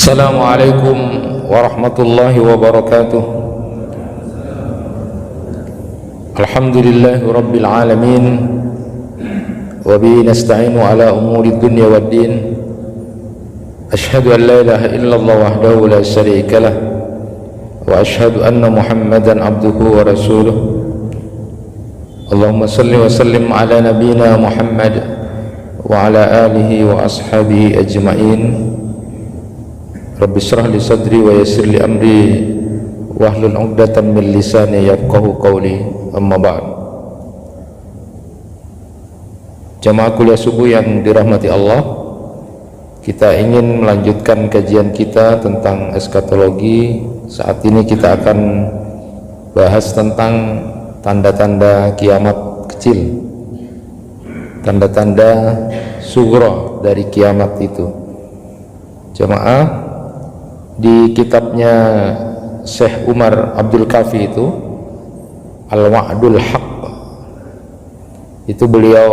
Assalamualaikum warahmatullahi wabarakatuh. Alhamdulillahi rabbil alamin, wa bihi nasta'inu ala umuri dunya waddin. Ashhadu an la ilaha illallah wahdahu la syarika lah, wa ashhadu anna Muhammadan abduhu wa rasuluh. Allahumma salli wa sallim ala nabiyyina Muhammad wa ala alihi wa ashabihi ajma'in. Rabbi shrah li sadri wa yassir li amri wahlul 'uqdatam min lisani yafqahu qawli. Amma ba'd. Jamaah kuliah subuh yang dirahmati Allah, kita ingin melanjutkan kajian kita tentang eskatologi. Saat ini kita akan bahas tentang tanda-tanda kiamat kecil, tanda-tanda sughra dari kiamat itu. Jamaah, di kitabnya Syekh Umar Abdul Kafi itu Al-Wa'dul Haq, itu beliau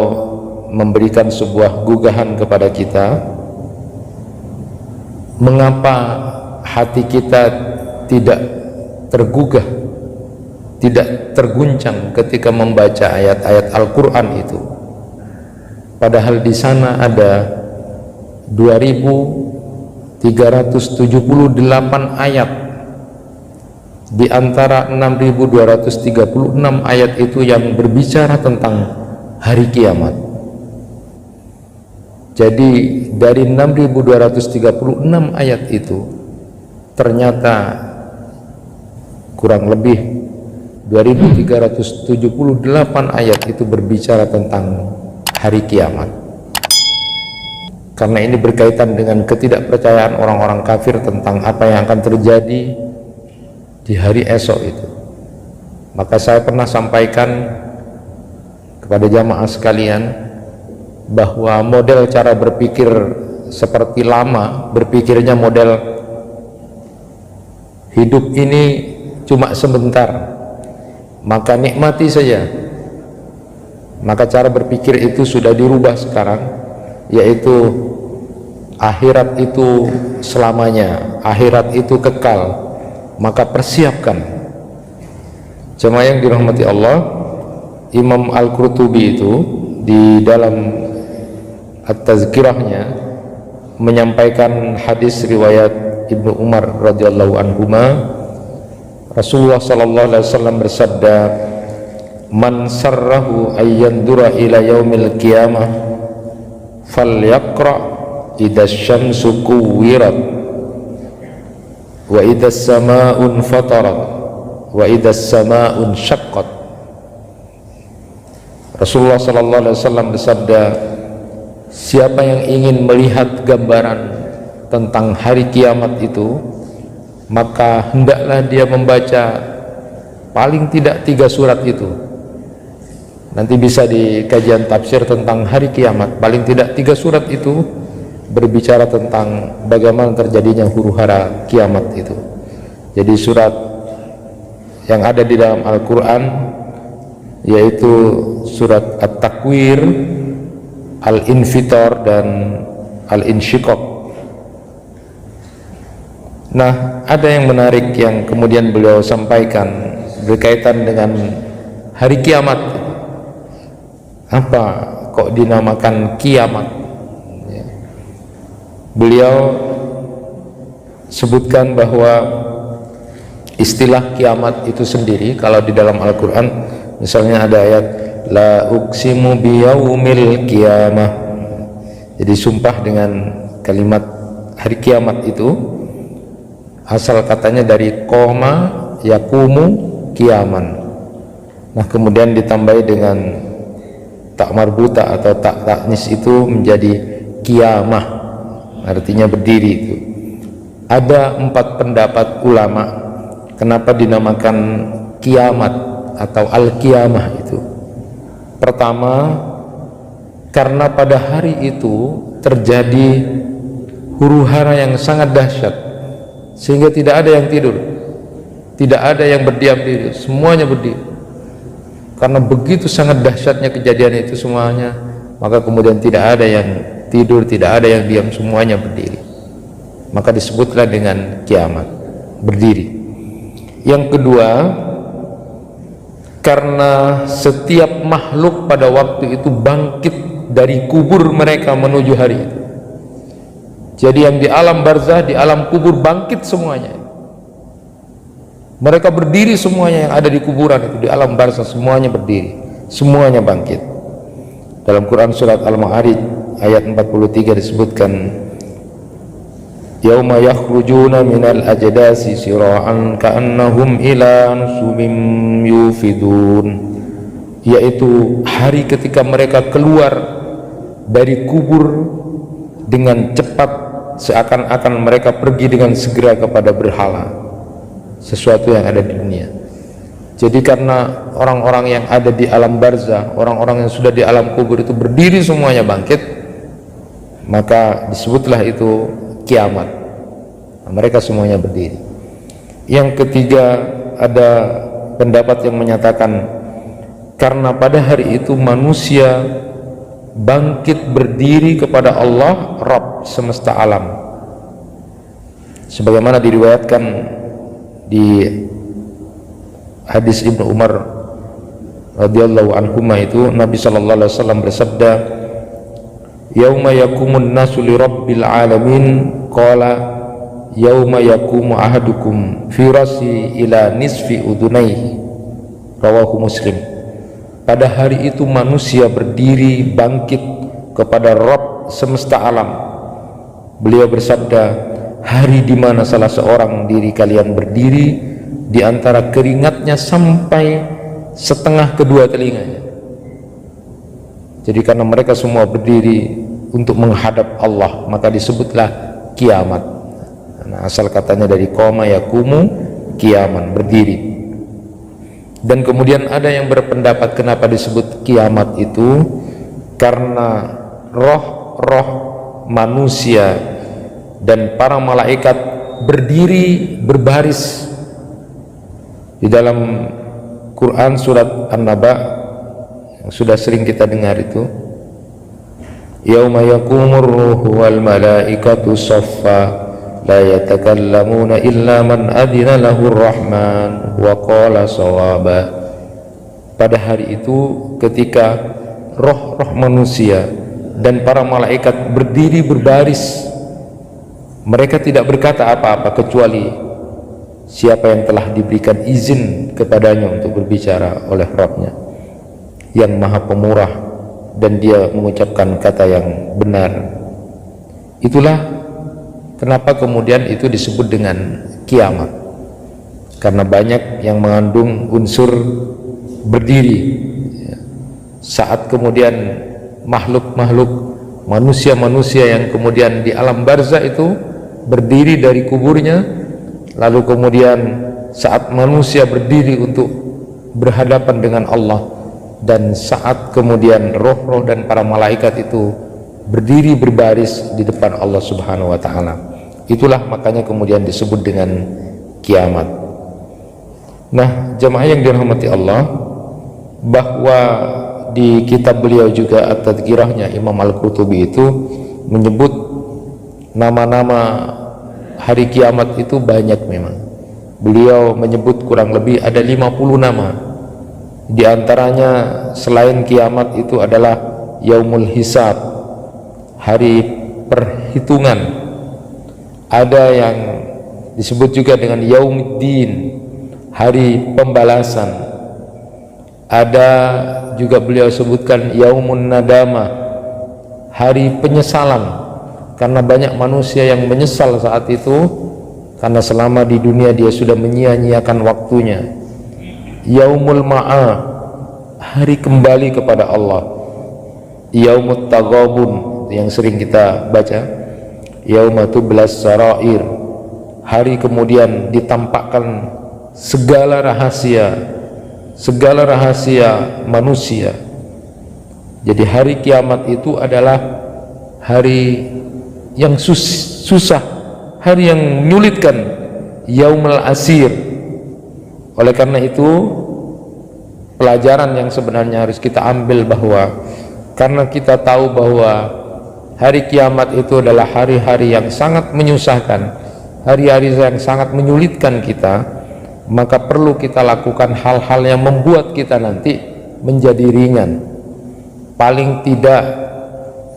memberikan sebuah gugahan kepada kita, mengapa hati kita tidak tergugah, tidak terguncang ketika membaca ayat-ayat Al-Quran itu, padahal di sana ada 2378 ayat. Di antara 6236 ayat itu yang berbicara tentang hari kiamat. Jadi dari 6236 ayat itu ternyata kurang lebih 2378 ayat itu berbicara tentang hari kiamat. Karena ini berkaitan dengan ketidakpercayaan orang-orang kafir tentang apa yang akan terjadi di hari esok itu. Maka saya pernah sampaikan kepada jamaah sekalian bahwa model cara berpikir seperti lama, berpikirnya model hidup ini cuma sebentar, maka nikmati saja. Maka cara berpikir itu sudah dirubah sekarang, yaitu akhirat itu selamanya, akhirat itu kekal, maka persiapkan. Jemaah yang dirahmati Allah, Imam Al-Qurtubi itu di dalam At-Tazkirahnya menyampaikan hadis riwayat Ibnu Umar radhiyallahu anhuma, Rasulullah sallallahu alaihi wasallam bersabda, "Man sarrahu ayyandura ila yaumil qiyamah falyaqra idza syamsu kuwirat wa idza samaa'un fatarat wa idza samaa'un syaqqat." Rasulullah sallallahu alaihi wasallam bersabda, siapa yang ingin melihat gambaran tentang hari kiamat itu, maka hendaklah dia membaca paling tidak 3 surat itu. Nanti bisa di kajian tafsir tentang hari kiamat, paling tidak 3 surat itu berbicara tentang bagaimana terjadinya huru-hara kiamat itu. Jadi surat yang ada di dalam Al-Quran yaitu surat At-Takwir, Al-Infitar, dan Al-Insyiqaq. Nah, ada yang menarik yang kemudian beliau sampaikan berkaitan dengan hari kiamat. Apa kok dinamakan kiamat? Beliau sebutkan bahwa istilah kiamat itu sendiri, kalau di dalam Al-Quran misalnya ada ayat la uqsimu biyaumil qiyamah, jadi sumpah dengan kalimat hari kiamat itu asal katanya dari qoma yakumu kiaman. Nah, kemudian ditambahi dengan tak marbuta atau tak taknis itu menjadi kiamah, artinya berdiri itu. Ada 4 pendapat ulama kenapa dinamakan kiamat atau al-kiamah itu. Pertama, karena pada hari itu terjadi huru-hara yang sangat dahsyat sehingga tidak ada yang tidur, tidak ada yang berdiam diri, semuanya berdiri. Karena begitu sangat dahsyatnya kejadian itu semuanya, maka kemudian tidak ada yang tidur, tidak ada yang diam, semuanya berdiri. maka disebutlah dengan kiamat, berdiri. Yang kedua, karena setiap makhluk pada waktu itu bangkit dari kubur mereka menuju hari itu. Jadi yang di alam barzah, di alam kubur bangkit semuanya. Mereka berdiri semuanya yang ada di kuburan itu, di alam barzah semuanya berdiri, semuanya bangkit. Dalam Quran surat Al-Ma'arij ayat 43 disebutkan, yauma yakhrujuna minal ajdasi sira'an ka'annahum ila nusubim yufidun, yaitu hari ketika mereka keluar dari kubur dengan cepat seakan-akan mereka pergi dengan segera kepada berhala, sesuatu yang ada di dunia. Jadi karena orang-orang yang ada di alam barzah, orang-orang yang sudah di alam kubur itu berdiri semuanya bangkit, maka disebutlah itu kiamat. Nah, mereka semuanya berdiri. Yang ketiga, ada pendapat yang menyatakan karena pada hari itu manusia bangkit berdiri kepada Allah Rabb semesta alam, sebagaimana diriwayatkan di hadis Ibnu Umar radhiyallahu anhuma itu, Nabi sallallahu alaihi wasallam bersabda, yauma yakumun nasu li rabbil alamin, qala yauma yakumu ahadukum fi rasi ila nisfi udunaihi, rawahu Muslim. Pada hari itu manusia berdiri bangkit kepada Rabb semesta alam. Beliau bersabda, hari di mana salah seorang diri kalian berdiri di antara keringatnya sampai setengah kedua telinganya. Jadi karena mereka semua berdiri untuk menghadap Allah, maka disebutlah kiamat. Nah, asal katanya dari qoma yakumu, kiaman, berdiri. Dan kemudian ada yang berpendapat kenapa disebut kiamat itu, karena roh-roh manusia dan para malaikat berdiri berbaris. Di dalam Quran surat An-Naba yang sudah sering kita dengar itu, yauma yaqumur ruhu wal malaikatu saffa la yatakallamuna illa man adina lahur rahman wa qala shawaba. Pada hari itu ketika roh-roh manusia dan para malaikat berdiri berbaris, mereka tidak berkata apa-apa kecuali siapa yang telah diberikan izin kepadanya untuk berbicara oleh Rabb-Nya yang maha pemurah dan dia mengucapkan kata yang benar. Itulah kenapa kemudian itu disebut dengan kiamat, karena banyak yang mengandung unsur berdiri. Saat kemudian makhluk-makhluk manusia-manusia yang kemudian di alam barzah itu berdiri dari kuburnya, lalu kemudian saat manusia berdiri untuk berhadapan dengan Allah, dan saat kemudian roh-roh dan para malaikat itu berdiri berbaris di depan Allah Subhanahu wa ta'ala, itulah makanya kemudian disebut dengan kiamat. Nah, jemaah yang dirahmati Allah, bahwa di kitab beliau juga At-Tadhkirahnya Imam Al-Qurtubi itu menyebut nama-nama hari kiamat itu banyak memang. Beliau menyebut kurang lebih ada 50 nama. Di antaranya selain kiamat itu adalah Yaumul Hisab, hari perhitungan. Ada yang disebut juga dengan Yaumuddin, hari pembalasan. Ada juga beliau sebutkan Yaumun Nadamah, hari penyesalan, karena banyak manusia yang menyesal saat itu karena selama di dunia dia sudah menyia-nyiakan waktunya. Yaumul Ma'ah, hari kembali kepada Allah. Yaumut Taghabun yang sering kita baca, Yaumatublas Sarair, hari kemudian ditampakkan segala rahasia manusia. Jadi hari kiamat itu adalah hari yang susah, hari yang menyulitkan, Yaumul Asir. Oleh karena itu pelajaran yang sebenarnya harus kita ambil, bahwa karena kita tahu bahwa hari kiamat itu adalah hari-hari yang sangat menyusahkan, hari-hari yang sangat menyulitkan kita, maka perlu kita lakukan hal-hal yang membuat kita nanti menjadi ringan. Paling tidak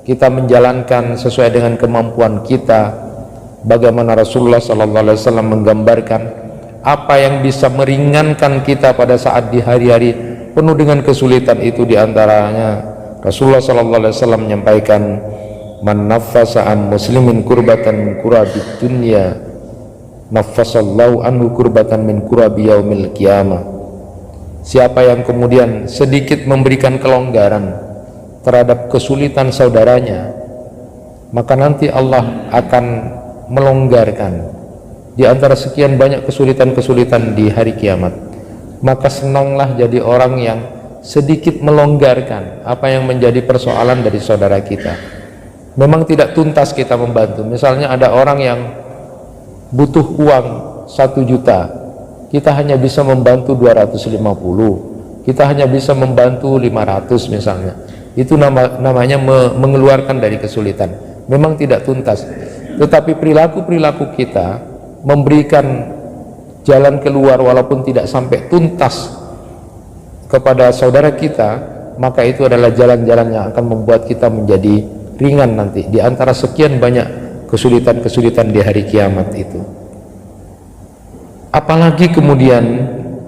kita menjalankan sesuai dengan kemampuan kita, bagaimana Rasulullah SAW menggambarkan apa yang bisa meringankan kita pada saat di hari-hari penuh dengan kesulitan itu. Diantaranya Rasulullah SAW menyampaikan, man naffasa an muslimin kurbatan min kurabid dunya naffasallahu anhu kurbatan min kurabi yaumil qiyamah. Siapa yang kemudian sedikit memberikan kelonggaran terhadap kesulitan saudaranya, maka nanti Allah akan melonggarkan di antara sekian banyak kesulitan-kesulitan di hari kiamat. Maka senanglah jadi orang yang sedikit melonggarkan apa yang menjadi persoalan dari saudara kita. Memang tidak tuntas kita membantu. Misalnya ada orang yang butuh uang 1 juta, kita hanya bisa membantu 250, kita hanya bisa membantu 500 misalnya. Itu namanya mengeluarkan dari kesulitan. Memang tidak tuntas, tetapi perilaku-perilaku kita memberikan jalan keluar walaupun tidak sampai tuntas kepada saudara kita, maka itu adalah jalan-jalan yang akan membuat kita menjadi ringan nanti di antara sekian banyak kesulitan-kesulitan di hari kiamat itu. Apalagi kemudian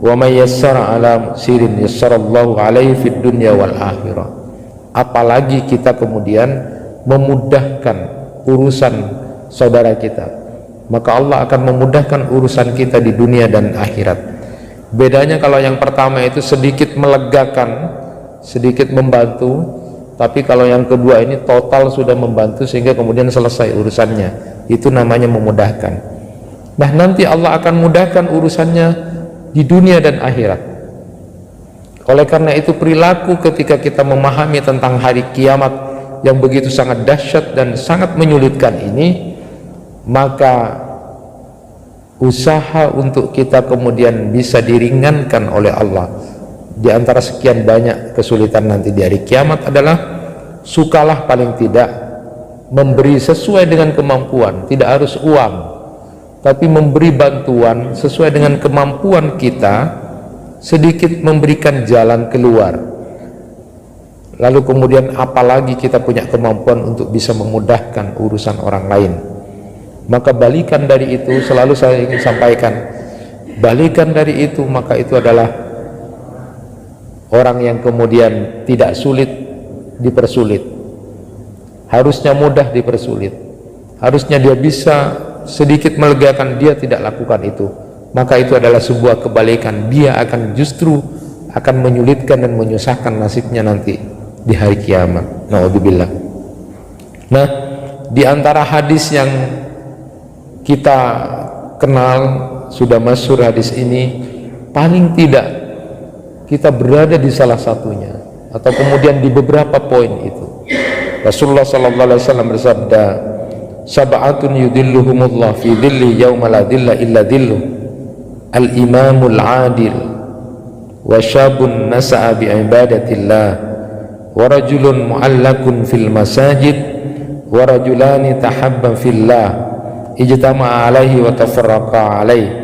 wa may yassara ala musirin yassarallahu alaihi fid dunya wal akhirah. Apalagi kita kemudian memudahkan urusan saudara kita, maka Allah akan memudahkan urusan kita di dunia dan akhirat. Bedanya kalau yang pertama itu sedikit melegakan, sedikit membantu, tapi kalau yang kedua ini total sudah membantu sehingga kemudian selesai urusannya. Itu namanya memudahkan. Nah, nanti Allah akan mudahkan urusannya di dunia dan akhirat. Oleh karena itu perilaku ketika kita memahami tentang hari kiamat yang begitu sangat dahsyat dan sangat menyulitkan ini, maka usaha untuk kita kemudian bisa diringankan oleh Allah di antara sekian banyak kesulitan nanti di hari kiamat adalah sukalah paling tidak memberi sesuai dengan kemampuan. Tidak harus uang, tapi memberi bantuan sesuai dengan kemampuan kita, sedikit memberikan jalan keluar. Lalu kemudian apalagi kita punya kemampuan untuk bisa memudahkan urusan orang lain, maka balikan dari itu. Selalu saya ingin sampaikan, balikan dari itu, maka itu adalah orang yang kemudian tidak sulit dipersulit. Harusnya mudah dipersulit, harusnya dia bisa sedikit melegakan, dia tidak lakukan itu, maka itu adalah sebuah kebalikan. Dia akan justru akan menyulitkan dan menyusahkan nasibnya nanti di hari kiamat. Na'udzubillah. Nah, di antara hadis yang kita kenal, sudah masyhur hadis ini, paling tidak kita berada di salah satunya atau kemudian di beberapa poin itu. Rasulullah sallallahu alaihi wasallam bersabda, sab'atun yudhilluhumullah fi dhilli yauma la dhilla illa dhilluh, al-imamul adil wa syabun nasa'a bi ibadatillah wa rajulun mu'allakun fil masajid wa rajulani tahabban fillah ijtama'a alaihi wa tafarraqa alaihi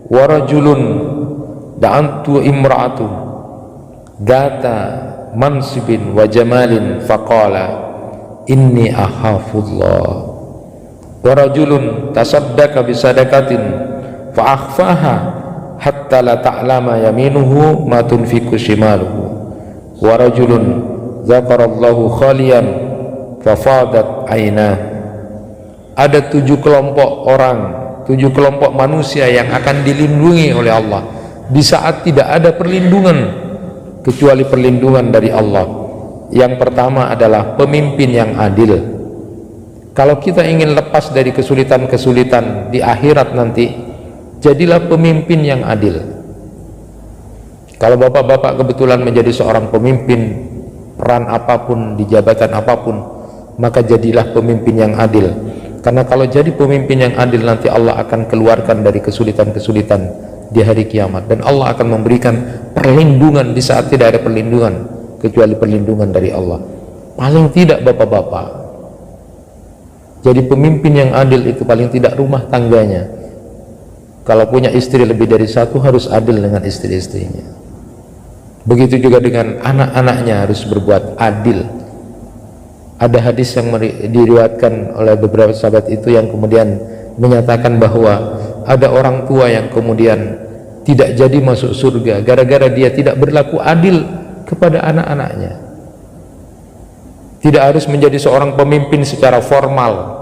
wa rajulun da'antu imra'atun data mansibin wa jamalin faqala inni akhafullah wa rajulun tasaddaqa bisadaqatin fa akhfaha hatta la ta'lama yaminuhu ma tunfiqu shimaluhu wa rajulun dzakarallahu khaliyan fa fadat aynah. Ada 7 kelompok orang, 7 kelompok manusia yang akan dilindungi oleh Allah di saat tidak ada perlindungan kecuali perlindungan dari Allah. Yang pertama adalah pemimpin yang adil. Kalau kita ingin lepas dari kesulitan-kesulitan di akhirat nanti, jadilah pemimpin yang adil. Kalau bapak-bapak kebetulan menjadi seorang pemimpin, peran apapun, di jabatan apapun, maka jadilah pemimpin yang adil. Karena kalau jadi pemimpin yang adil, nanti Allah akan keluarkan dari kesulitan-kesulitan di hari kiamat, dan Allah akan memberikan perlindungan di saat tidak ada perlindungan kecuali perlindungan dari Allah. Paling tidak bapak-bapak, Jadi pemimpin yang adil itu paling tidak rumah tangganya, kalau punya istri lebih dari satu, harus adil dengan istri-istrinya. Begitu juga dengan anak-anaknya, harus berbuat adil. Ada hadis yang diriwayatkan oleh beberapa sahabat itu yang kemudian menyatakan bahwa ada orang tua yang kemudian tidak jadi masuk surga gara-gara dia tidak berlaku adil kepada anak-anaknya. Tidak harus menjadi seorang pemimpin secara formal.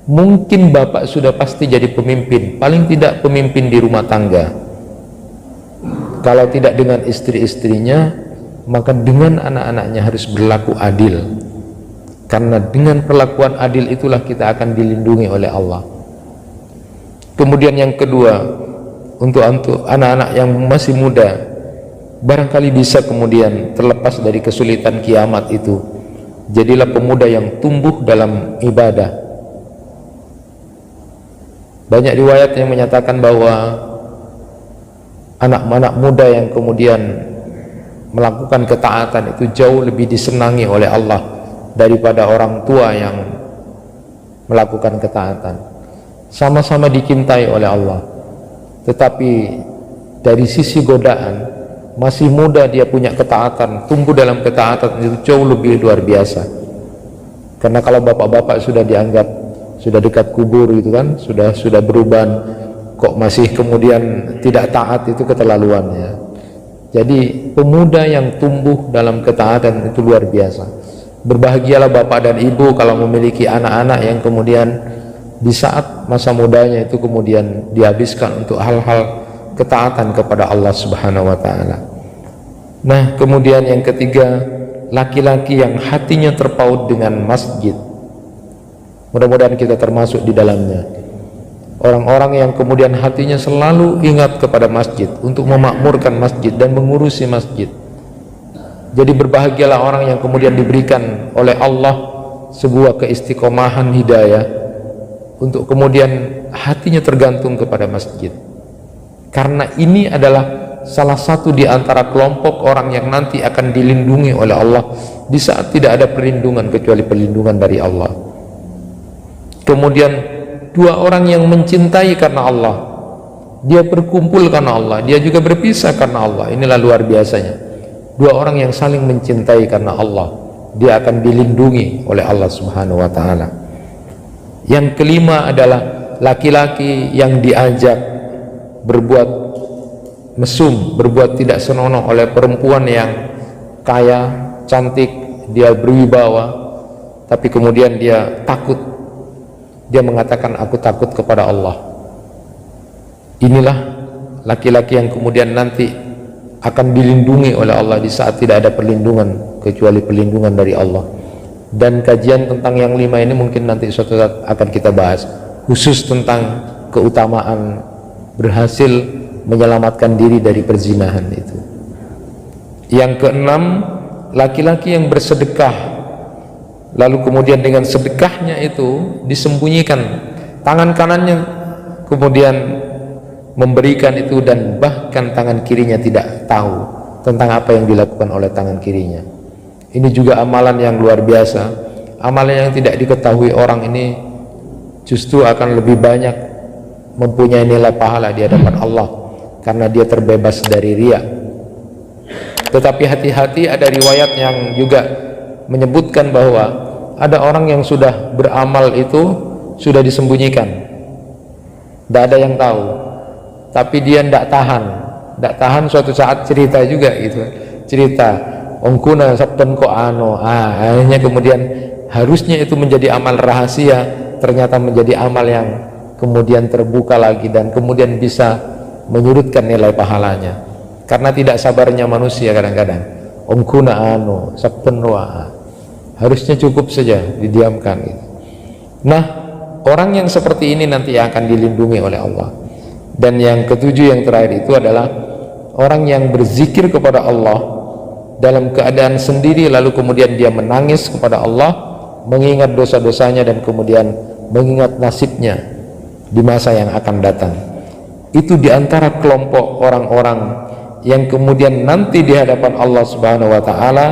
Mungkin bapak sudah pasti jadi pemimpin, paling tidak pemimpin di rumah tangga. Kalau tidak dengan istri-istrinya, maka dengan anak-anaknya harus berlaku adil. Karena dengan perlakuan adil itulah kita akan dilindungi oleh Allah. Kemudian yang kedua, untuk anak-anak yang masih muda, barangkali bisa kemudian terlepas dari kesulitan kiamat itu, jadilah pemuda yang tumbuh dalam ibadah. Banyak riwayat yang menyatakan bahwa anak-anak muda yang kemudian melakukan ketaatan itu jauh lebih disenangi oleh Allah daripada orang tua yang melakukan ketaatan. Sama-sama dicintai oleh Allah, tetapi dari sisi godaan, masih muda dia punya ketaatan, tumbuh dalam ketaatan itu jauh lebih luar biasa. Karena kalau bapak-bapak sudah dianggap sudah dekat kubur gitu kan, sudah beruban, kok masih kemudian tidak taat, itu keterlaluan ya. Jadi pemuda yang tumbuh dalam ketaatan itu luar biasa. Berbahagialah bapak dan ibu kalau memiliki anak-anak yang kemudian di saat masa mudanya itu kemudian dihabiskan untuk hal-hal ketaatan kepada Allah Subhanahu wa ta'ala. Nah, kemudian yang ketiga, laki-laki yang hatinya terpaut dengan masjid. Mudah-mudahan kita termasuk di dalamnya. Orang-orang yang kemudian hatinya selalu ingat kepada masjid, untuk memakmurkan masjid dan mengurusi masjid. Jadi berbahagialah orang yang kemudian diberikan oleh Allah sebuah keistiqomahan hidayah, untuk kemudian hatinya tergantung kepada masjid. Karena ini adalah salah satu di antara kelompok orang yang nanti akan dilindungi oleh Allah di saat tidak ada perlindungan kecuali perlindungan dari Allah. Kemudian dua orang yang mencintai karena Allah, dia berkumpul karena Allah, dia juga berpisah karena Allah. Inilah luar biasanya. Dua orang yang saling mencintai karena Allah, dia akan dilindungi oleh Allah Subhanahu wa ta'ala. Yang kelima adalah laki-laki yang diajak berbuat mesum, berbuat tidak senonoh oleh perempuan yang kaya, cantik, dia berwibawa, tapi kemudian dia takut, dia mengatakan aku takut kepada Allah. Inilah laki-laki yang kemudian nanti akan dilindungi oleh Allah di saat tidak ada perlindungan kecuali perlindungan dari Allah. Dan kajian tentang yang lima ini mungkin nanti suatu saat akan kita bahas, khusus tentang keutamaan berhasil menyelamatkan diri dari perzinahan itu. Yang keenam, laki-laki yang bersedekah, lalu kemudian dengan sedekahnya itu disembunyikan, tangan kanannya kemudian memberikan itu, dan bahkan tangan kirinya tidak tahu tentang apa yang dilakukan oleh tangan kirinya. Ini juga amalan yang luar biasa, amalan yang tidak diketahui orang ini justru akan lebih banyak mempunyai nilai pahala di hadapan Allah karena dia terbebas dari riya. Tetapi hati-hati, ada riwayat yang juga menyebutkan bahwa ada orang yang sudah beramal itu sudah disembunyikan, tidak ada yang tahu, tapi dia tidak tahan suatu saat cerita juga gitu, cerita ongkuna sabten ko ano, akhirnya kemudian harusnya itu menjadi amal rahasia, ternyata menjadi amal yang kemudian terbuka lagi dan kemudian bisa menyurutkan nilai pahalanya. Karena tidak sabarnya manusia kadang-kadang, ongkuna ano sabten wa, harusnya cukup saja didiamkan gitu. Nah, orang yang seperti ini nanti akan dilindungi oleh Allah. Dan yang ketujuh, yang terakhir itu adalah orang yang berzikir kepada Allah dalam keadaan sendiri, lalu kemudian dia menangis kepada Allah, mengingat dosa-dosanya dan kemudian mengingat nasibnya di masa yang akan datang. Itu diantara kelompok orang-orang yang kemudian nanti di hadapan Allah Subhanahu wa ta'ala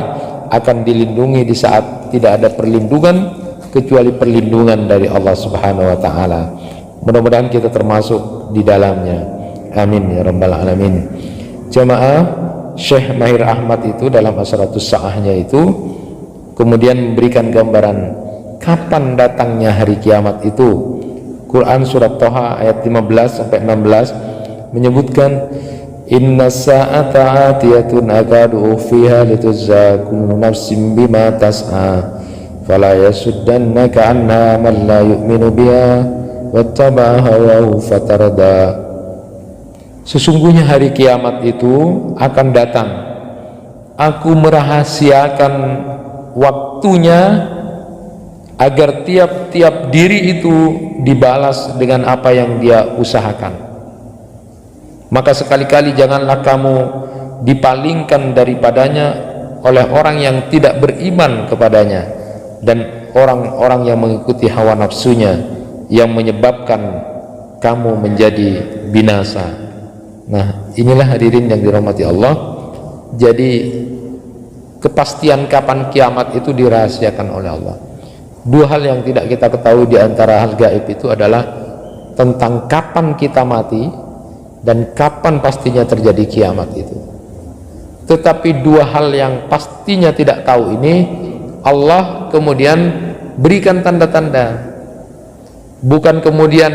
akan dilindungi di saat tidak ada perlindungan kecuali perlindungan dari Allah Subhanahu wa taala. Mudah-mudahan kita termasuk di dalamnya. Amin ya rabbal alamin. Jamaah, Syekh Mahir Ahmad itu dalam Asratus Sa'ahnya itu kemudian memberikan gambaran kapan datangnya hari kiamat itu. Quran surat Toha ayat 15 sampai 16 menyebutkan inna sa'ata atiyatun akadu fiha lituzza kullu nafsin bima tas'a fala yasuddannaka anna man la yu'minu biha wattaba'a hawahu fatarda. Sesungguhnya hari kiamat itu akan datang, aku merahasiakan waktunya agar tiap-tiap diri itu dibalas dengan apa yang dia usahakan. Maka sekali-kali janganlah kamu dipalingkan daripadanya oleh orang yang tidak beriman kepadanya dan orang-orang yang mengikuti hawa nafsunya yang menyebabkan kamu menjadi binasa. Nah, inilah hadirin yang dirahmati Allah. Jadi kepastian kapan kiamat itu dirahasiakan oleh Allah. Dua hal yang tidak kita ketahui di antara hal gaib itu adalah tentang kapan kita mati dan kapan pastinya terjadi kiamat itu. Tetapi dua hal yang pastinya tidak tahu ini Allah kemudian berikan tanda-tanda, bukan kemudian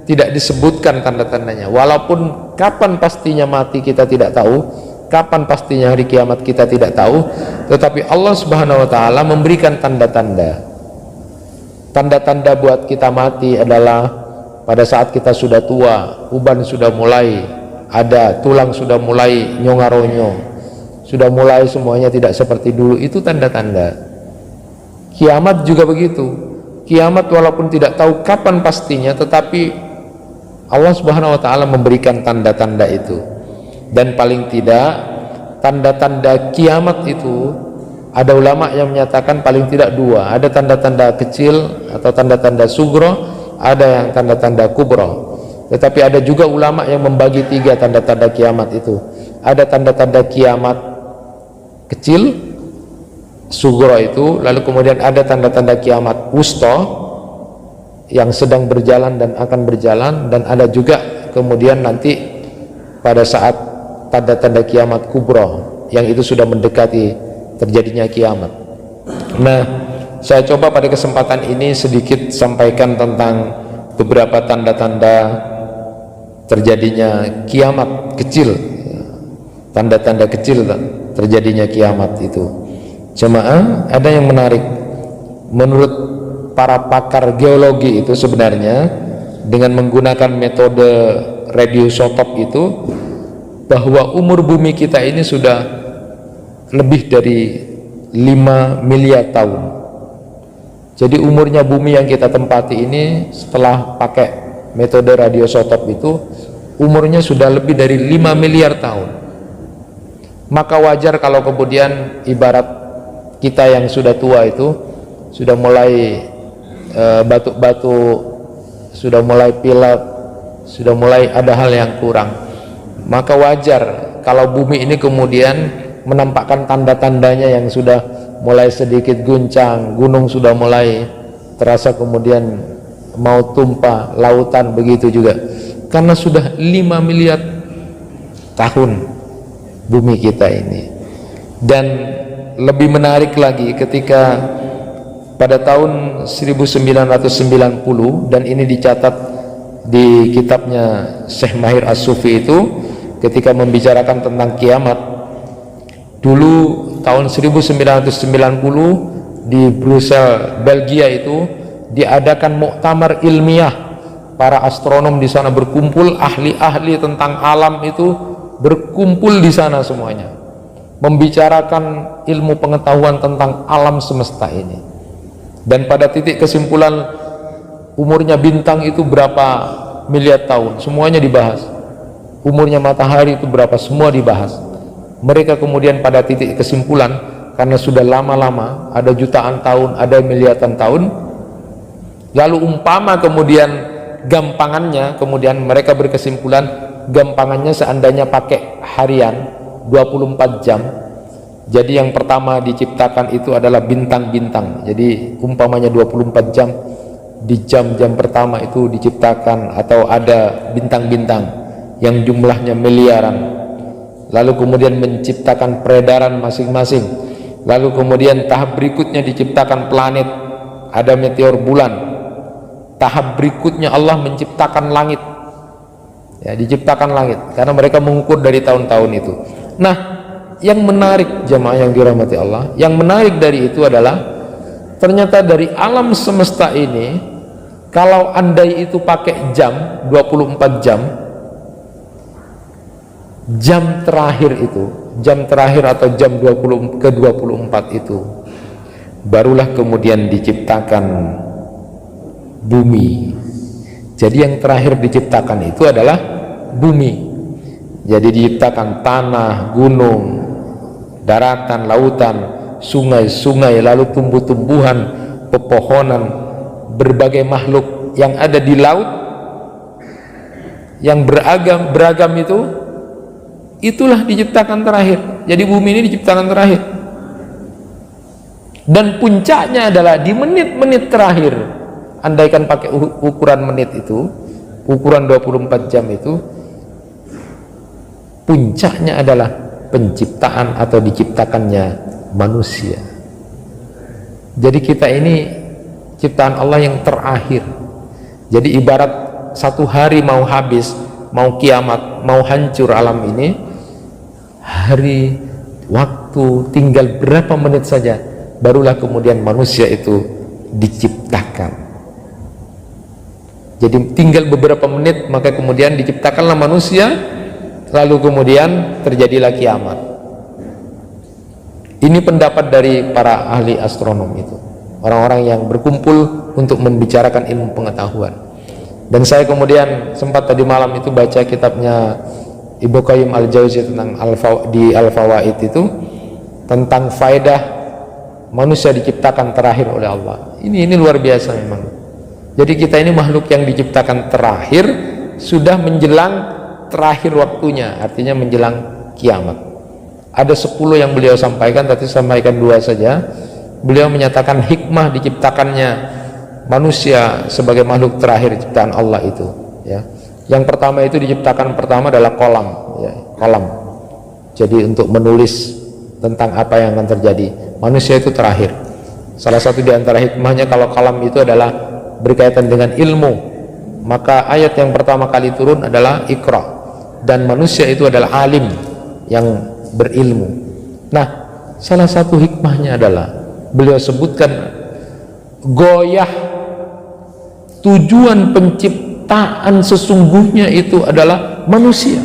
tidak disebutkan tanda-tandanya. Walaupun kapan pastinya mati kita tidak tahu, kapan pastinya hari kiamat kita tidak tahu, tetapi Allah Subhanahu wa taala memberikan tanda-tanda. Tanda-tanda buat kita mati adalah pada saat kita sudah tua, uban sudah mulai ada, tulang sudah mulai nyongaronyo, sudah mulai semuanya tidak seperti dulu. Itu tanda-tanda. Kiamat juga begitu. Kiamat walaupun tidak tahu kapan pastinya, tetapi Allah Subhanahu wa taala memberikan tanda-tanda itu. Dan paling tidak tanda-tanda kiamat itu ada ulama yang menyatakan paling tidak dua. Ada tanda-tanda kecil atau tanda-tanda sugro, ada yang tanda-tanda kubro. Tetapi ada juga ulama yang membagi tiga tanda-tanda kiamat itu. Ada tanda-tanda kiamat kecil, sugro itu, lalu kemudian ada tanda-tanda kiamat wusto yang sedang berjalan dan akan berjalan, dan ada juga kemudian nanti pada saat tanda-tanda kiamat kubro yang itu sudah mendekati terjadinya kiamat. Nah, saya coba pada kesempatan ini sedikit sampaikan tentang beberapa tanda-tanda terjadinya kiamat kecil, tanda-tanda kecil terjadinya kiamat itu. Jemaah, ada yang menarik. Menurut para pakar geologi itu sebenarnya dengan menggunakan metode radiosotop itu, bahwa umur bumi kita ini sudah lebih dari 5 miliar tahun. Jadi umurnya bumi yang kita tempati ini setelah pakai metode radiosotop itu umurnya sudah lebih dari 5 miliar tahun. Maka wajar kalau kemudian ibarat kita yang sudah tua itu sudah mulai batuk-batuk, sudah mulai pilek, sudah mulai ada hal yang kurang. Maka wajar kalau bumi ini kemudian menampakkan tanda-tandanya yang sudah mulai sedikit guncang, gunung sudah mulai terasa kemudian mau tumpah, lautan begitu juga, karena sudah 5 miliar tahun bumi kita ini. Dan lebih menarik lagi ketika pada tahun 1990, dan ini dicatat di kitabnya Syekh Mahir As-Sufi itu, ketika membicarakan tentang kiamat. Dulu tahun 1990 di Brussels, Belgia itu diadakan muktamar ilmiah. Para astronom di sana berkumpul, ahli-ahli tentang alam itu berkumpul di sana semuanya, membicarakan ilmu pengetahuan tentang alam semesta ini. Dan pada titik kesimpulan umurnya bintang itu berapa miliar tahun, semuanya dibahas. Umurnya matahari itu berapa, semua dibahas. Mereka kemudian pada titik kesimpulan, karena sudah lama-lama, ada jutaan tahun, ada miliaran tahun, lalu umpama kemudian gampangannya, kemudian mereka berkesimpulan gampangannya seandainya pakai harian 24 jam, Jadi yang pertama diciptakan itu adalah bintang-bintang. Jadi umpamanya 24 jam, di jam-jam pertama itu diciptakan atau ada bintang-bintang yang jumlahnya miliaran. Lalu kemudian menciptakan peredaran masing-masing. Lalu kemudian tahap berikutnya diciptakan planet, ada meteor bulan. Tahap berikutnya Allah menciptakan langit. Ya, diciptakan langit karena mereka mengukur dari tahun-tahun itu. Nah, yang menarik jemaah yang dirahmati Allah, yang menarik dari itu adalah ternyata dari alam semesta ini, kalau andai itu pakai jam 24 jam, jam terakhir itu, jam terakhir atau jam 20 ke 24 itu barulah kemudian diciptakan bumi. Jadi yang terakhir diciptakan itu adalah bumi. Jadi diciptakan tanah, gunung, daratan, lautan, sungai-sungai, lalu tumbuh-tumbuhan, pepohonan, berbagai makhluk yang ada di laut yang beragam itu, itulah diciptakan terakhir. Jadi bumi ini diciptakan terakhir. Dan puncaknya adalah di menit-menit terakhir. Andaikan pakai ukuran menit itu, ukuran 24 jam itu, puncaknya adalah penciptaan atau diciptakannya manusia. Jadi kita ini ciptaan Allah yang terakhir. Jadi ibarat satu hari mau habis, mau kiamat, mau hancur alam ini, hari, waktu, tinggal berapa menit saja, barulah kemudian manusia itu diciptakan. Jadi tinggal beberapa menit, maka kemudian diciptakanlah manusia, lalu kemudian terjadilah kiamat. Ini pendapat dari para ahli astronom itu, orang-orang yang berkumpul untuk membicarakan ilmu pengetahuan. Dan saya kemudian sempat tadi malam itu baca kitabnya Ibnu Qayyim al-Jauziyah tentang di Al-Fawaid itu, tentang faedah manusia diciptakan terakhir oleh Allah. Ini luar biasa memang. Jadi kita ini makhluk yang diciptakan terakhir, sudah menjelang terakhir waktunya, artinya menjelang kiamat. Ada 10 yang beliau sampaikan, tapi sampaikan 2 saja. Beliau menyatakan hikmah diciptakannya manusia sebagai makhluk terakhir ciptaan Allah itu, ya. Yang pertama itu diciptakan pertama adalah kolam, ya, kolam. Jadi untuk menulis tentang apa yang akan terjadi, manusia itu terakhir. Salah satu di antara hikmahnya kalau kolam itu adalah berkaitan dengan ilmu, maka ayat yang pertama kali turun adalah Iqra, dan manusia itu adalah alim yang berilmu. Nah, salah satu hikmahnya adalah beliau sebutkan goyah tujuan penciptaan sesungguhnya itu adalah manusia.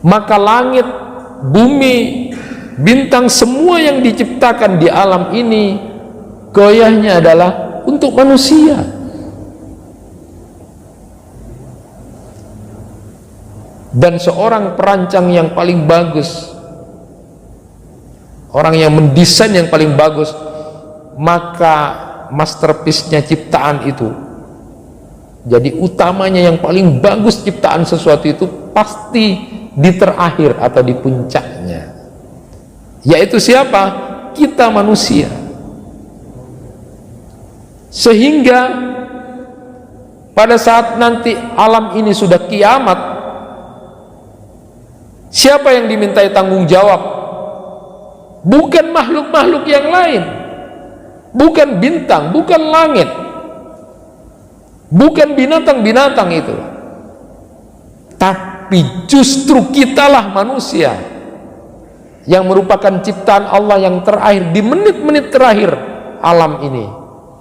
Maka langit, bumi, bintang, semua yang diciptakan di alam ini goyahnya adalah untuk manusia. Dan seorang perancang yang paling bagus, orang yang mendesain yang paling bagus, maka masterpiece-nya ciptaan itu, jadi utamanya yang paling bagus ciptaan sesuatu itu pasti di terakhir atau di puncaknya. Yaitu siapa? Kita manusia. Sehingga pada saat nanti alam ini sudah kiamat, siapa yang dimintai tanggung jawab? Bukan makhluk-makhluk yang lain, bukan bintang, bukan langit, bukan binatang-binatang itu, tapi justru kitalah manusia yang merupakan ciptaan Allah yang terakhir di menit-menit terakhir alam ini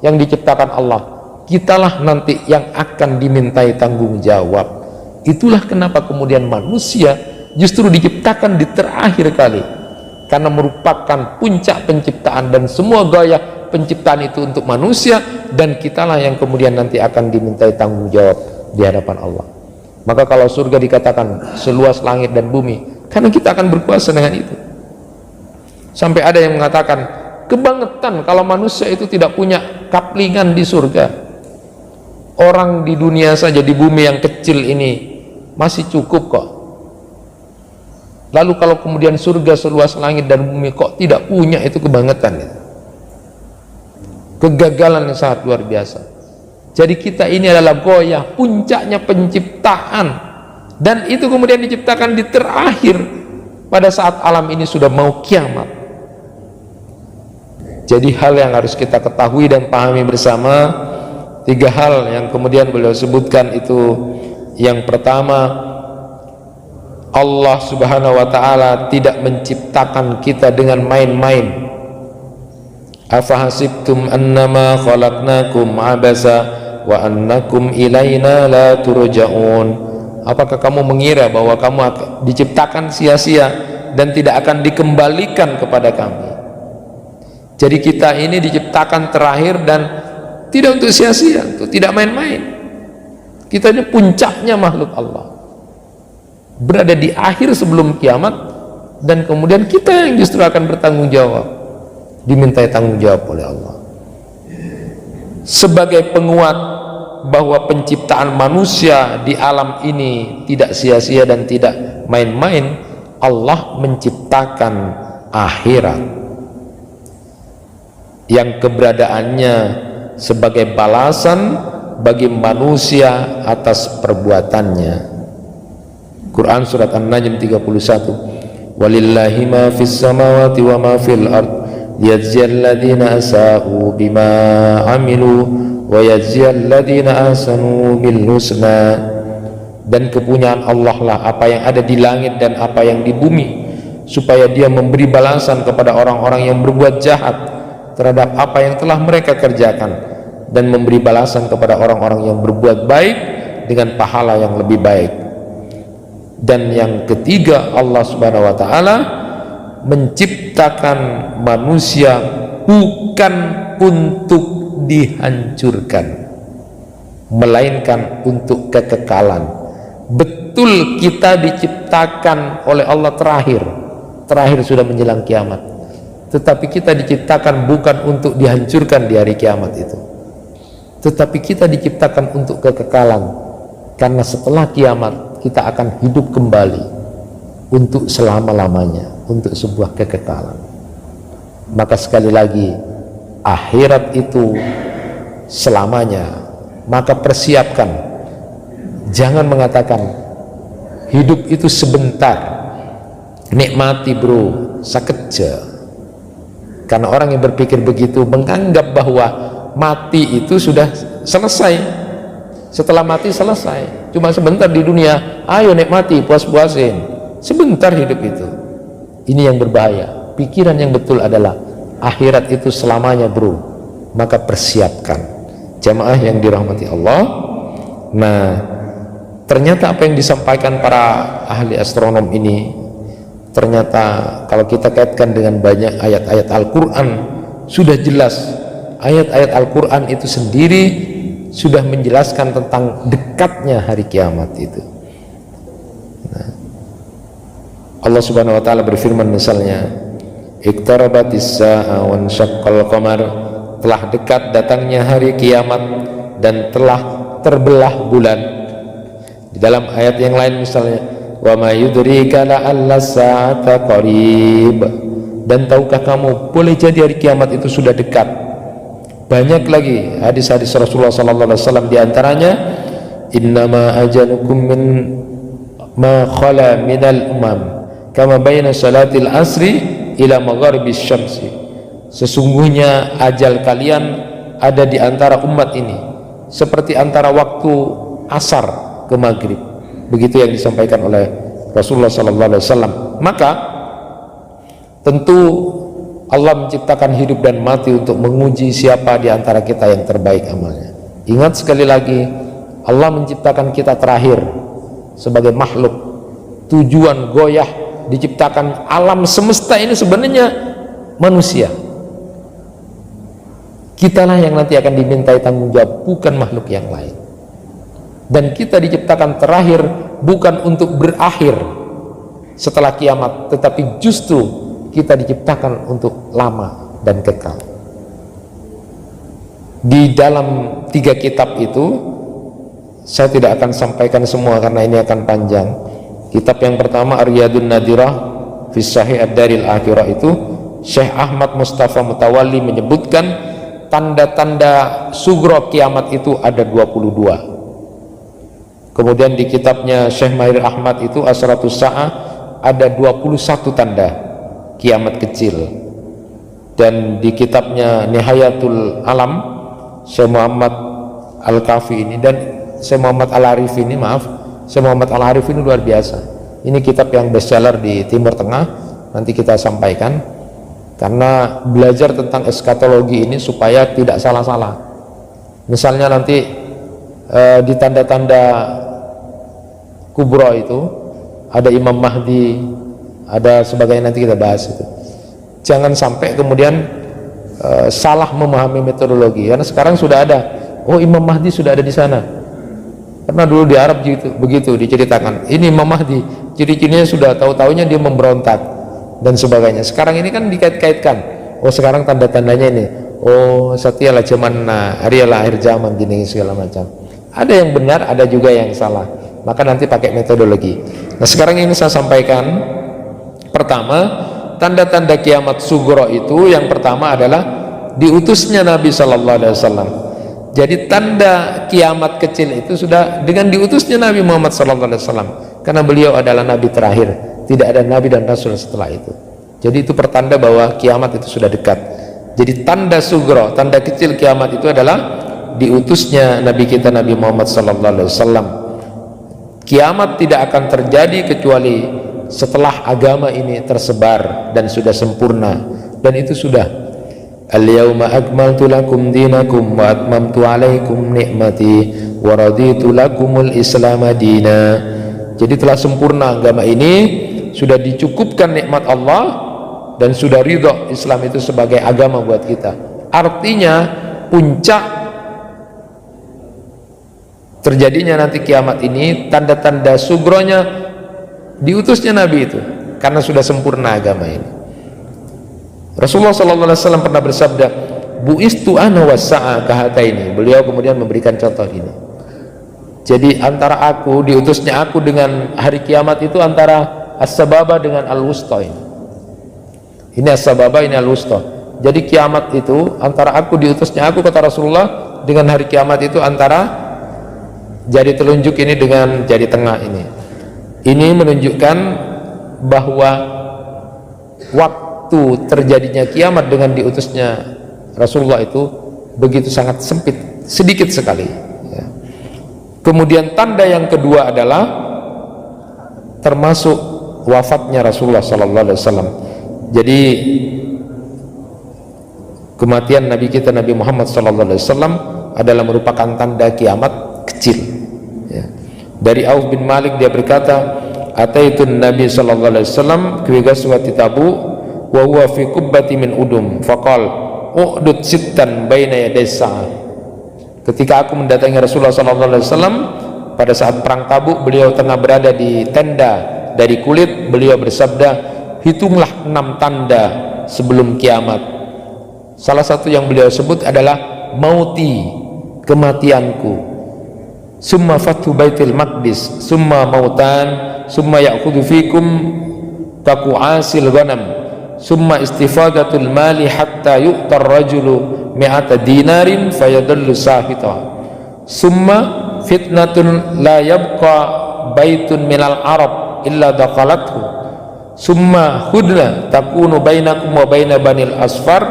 yang diciptakan Allah. Kitalah nanti yang akan dimintai tanggung jawab. Itulah kenapa kemudian manusia justru diciptakan di terakhir kali, karena merupakan puncak penciptaan, dan semua gaya penciptaan itu untuk manusia, dan kitalah yang kemudian nanti akan dimintai tanggung jawab di hadapan Allah. Maka kalau surga dikatakan seluas langit dan bumi, karena kita akan berkuasa dengan itu. Sampai ada yang mengatakan kebangetan kalau manusia itu tidak punya kaplingan di surga. Orang di dunia saja, di bumi yang kecil ini masih cukup kok. Lalu kalau kemudian surga seluas langit dan bumi kok tidak punya, itu kebangetan, kegagalan yang sangat luar biasa. Jadi kita ini adalah goyah, puncaknya penciptaan, dan itu kemudian diciptakan di terakhir pada saat alam ini sudah mau kiamat. Jadi hal yang harus kita ketahui dan pahami bersama, 3 hal yang kemudian beliau sebutkan itu. Yang pertama, Allah subhanahu wa ta'ala tidak menciptakan kita dengan main-main. Afahasibtum annama khalaqnakum abasa wa annakum ilaina la turja'un. Apakah kamu mengira bahwa kamu diciptakan sia-sia dan tidak akan dikembalikan kepada kami? Jadi kita ini diciptakan terakhir dan tidak untuk sia-sia, untuk tidak main-main. Kita ini puncaknya makhluk Allah, berada di akhir sebelum kiamat, dan kemudian kita yang justru akan bertanggung jawab, dimintai tanggung jawab oleh Allah. Sebagai penguat bahwa penciptaan manusia di alam ini tidak sia-sia dan tidak main-main, Allah menciptakan akhirat yang keberadaannya sebagai balasan bagi manusia atas perbuatannya. Quran surat An-Najm 31, walillahi ma fis samawati wa ma fil ard yajziyal ladzina asa'u bima amilu wa yajziyal ladzina ahsanu bil husna. Dan kepunyaan Allah lah apa yang ada di langit dan apa yang di bumi, supaya dia memberi balasan kepada orang-orang yang berbuat jahat terhadap apa yang telah mereka kerjakan, dan memberi balasan kepada orang-orang yang berbuat baik dengan pahala yang lebih baik. Dan yang ketiga, Allah subhanahu wa ta'ala menciptakan manusia bukan untuk dihancurkan, melainkan untuk kekekalan. Betul kita diciptakan oleh Allah terakhir sudah menjelang kiamat, tetapi kita diciptakan bukan untuk dihancurkan di hari kiamat itu, tetapi kita diciptakan untuk kekekalan, karena setelah kiamat kita akan hidup kembali untuk selama-lamanya, untuk sebuah kekekalan. Maka sekali lagi, akhirat itu selamanya. Maka persiapkan, jangan mengatakan hidup itu sebentar, nikmati bro, sakeja. Karena orang yang berpikir begitu menganggap bahwa mati itu sudah selesai. Setelah mati selesai, cuma sebentar di dunia, ayo nikmati, puas-puasin, sebentar hidup itu. Ini yang berbahaya. Pikiran yang betul adalah akhirat itu selamanya bro. Maka persiapkan, jamaah yang dirahmati Allah. Nah, ternyata apa yang disampaikan para ahli astronom ini, ternyata kalau kita kaitkan dengan banyak ayat-ayat Al-Quran, sudah jelas. Ayat-ayat Al-Quran itu sendiri sudah menjelaskan tentang dekatnya hari kiamat itu. Nah, Allah subhanahu wa ta'ala berfirman misalnya, iqtarabatis sa'a wa syaqqal qamar, telah dekat datangnya hari kiamat dan telah terbelah bulan. Di dalam ayat yang lain misalnya, wa ma yudrika la'alla sa'ata qarib, dan tahukah kamu boleh jadi hari kiamat itu sudah dekat. Banyak lagi hadis-hadis Rasulullah sallallahu alaihi wasallam, di antaranya innama ajalukum min ma khala minal umam kama baina salatil asri ila magharibis syamsi. Sesungguhnya ajal kalian ada di antara umat ini seperti antara waktu asar ke maghrib. Begitu yang disampaikan oleh Rasulullah sallallahu alaihi wasallam. Maka tentu Allah menciptakan hidup dan mati untuk menguji siapa di antara kita yang terbaik amalnya. Ingat sekali lagi, Allah menciptakan kita terakhir sebagai makhluk. Tujuan goyah diciptakan alam semesta ini sebenarnya manusia. Kitalah yang nanti akan dimintai tanggung jawab, bukan makhluk yang lain. Dan kita diciptakan terakhir bukan untuk berakhir setelah kiamat, tetapi justru kita diciptakan untuk lama dan kekal. Di dalam 3 kitab itu, saya tidak akan sampaikan semua karena ini akan panjang, Kitab yang pertama Ar-Riyadun Nadirah fi Sahih Ad-Daril Akhirah itu Syekh Ahmad Mustafa Mutawalli menyebutkan tanda-tanda sugro kiamat itu ada 22. Kemudian di kitabnya Syekh Mahir Ahmad itu Asratus Sa'ah ada 21 tanda kiamat kecil. Dan di kitabnya Nihayatul Alam Syekh Muhammad Al-Kafi ini dan Syekh Muhammad Al-Arif ini, Syekh Muhammad Al-Arif ini luar biasa. Ini kitab yang bestseller di Timur Tengah, nanti kita sampaikan, karena belajar tentang eskatologi ini supaya tidak salah-salah. Misalnya nanti di tanda-tanda kubro itu ada Imam Mahdi, ada sebagainya, nanti kita bahas itu. Jangan sampai kemudian salah memahami metodologi, karena sekarang sudah ada, oh Imam Mahdi sudah ada di sana. Karena dulu di Arab begitu diceritakan, ini Imam Mahdi, ciri-cirinya sudah, tahu-taunya dia memberontak dan sebagainya. Sekarang ini kan dikait-kaitkan, oh sekarang tanda-tandanya ini, oh satialah zaman arialah akhir zaman gini segala macam. Ada yang benar, ada juga yang salah, maka nanti pakai metodologi. Nah sekarang ini saya sampaikan, pertama tanda-tanda kiamat sugro itu yang pertama adalah diutusnya Nabi Sallallahu Alaihi Wasallam. Jadi tanda kiamat kecil itu sudah dengan diutusnya Nabi Muhammad SAW, karena beliau adalah Nabi terakhir, tidak ada Nabi dan Rasul setelah itu. Jadi itu pertanda bahwa kiamat itu sudah dekat. Jadi tanda sugro, tanda kecil kiamat itu adalah diutusnya Nabi kita Nabi Muhammad SAW. Kiamat tidak akan terjadi kecuali setelah agama ini tersebar dan sudah sempurna, dan itu sudah. Al-yawma akmaltu lakum dinakum wa atmamtu alaikum ni'mati wa raditu lakumul islam dina. Jadi telah sempurna agama ini, sudah dicukupkan nikmat Allah, dan sudah ridho Islam itu sebagai agama buat kita. Artinya puncak terjadinya nanti kiamat ini, tanda-tanda sugronya diutusnya Nabi itu, karena sudah sempurna agama ini. Rasulullah SAW pernah bersabda, bu'istu ana wassa'a kahataini. Beliau kemudian memberikan contoh ini. Jadi antara aku, diutusnya aku dengan hari kiamat itu antara as-sababa dengan al-wusta ini. Ini as-sababa, ini al-wusta. Jadi kiamat itu antara aku, diutusnya aku, kata Rasulullah, dengan hari kiamat itu antara jari telunjuk ini dengan jari tengah ini. Ini menunjukkan bahwa waktu terjadinya kiamat dengan diutusnya Rasulullah itu begitu sangat sempit, sedikit sekali ya. Kemudian tanda yang kedua adalah termasuk wafatnya Rasulullah SAW. Jadi kematian Nabi kita Nabi Muhammad SAW adalah merupakan tanda kiamat kecil ya. Dari Auf bin Malik dia berkata, ataitun Nabi SAW fi ghazwati Tabuk wa huwa fi kubbati min udum faqal u'dud sittan baina yaday sa'ah. Ketika aku mendatangi Rasulullah SAW pada saat perang Tabuk, beliau tengah berada di tenda dari kulit, beliau bersabda, hitunglah 6 tanda sebelum kiamat. Salah satu yang beliau sebut adalah mauti, kematianku, summa fathu baitil maqdis, summa mautan, summa ya'khudhu fikum kaku'asil ghanam, summa istifadatul mali hatta yu'tar rajulu mi'ata dinarin fayadullu sahita, summa fitnatun la yabqa baitun minal arab illa dakhalathu, summa hudna takunu bainakum wa baina banil asfar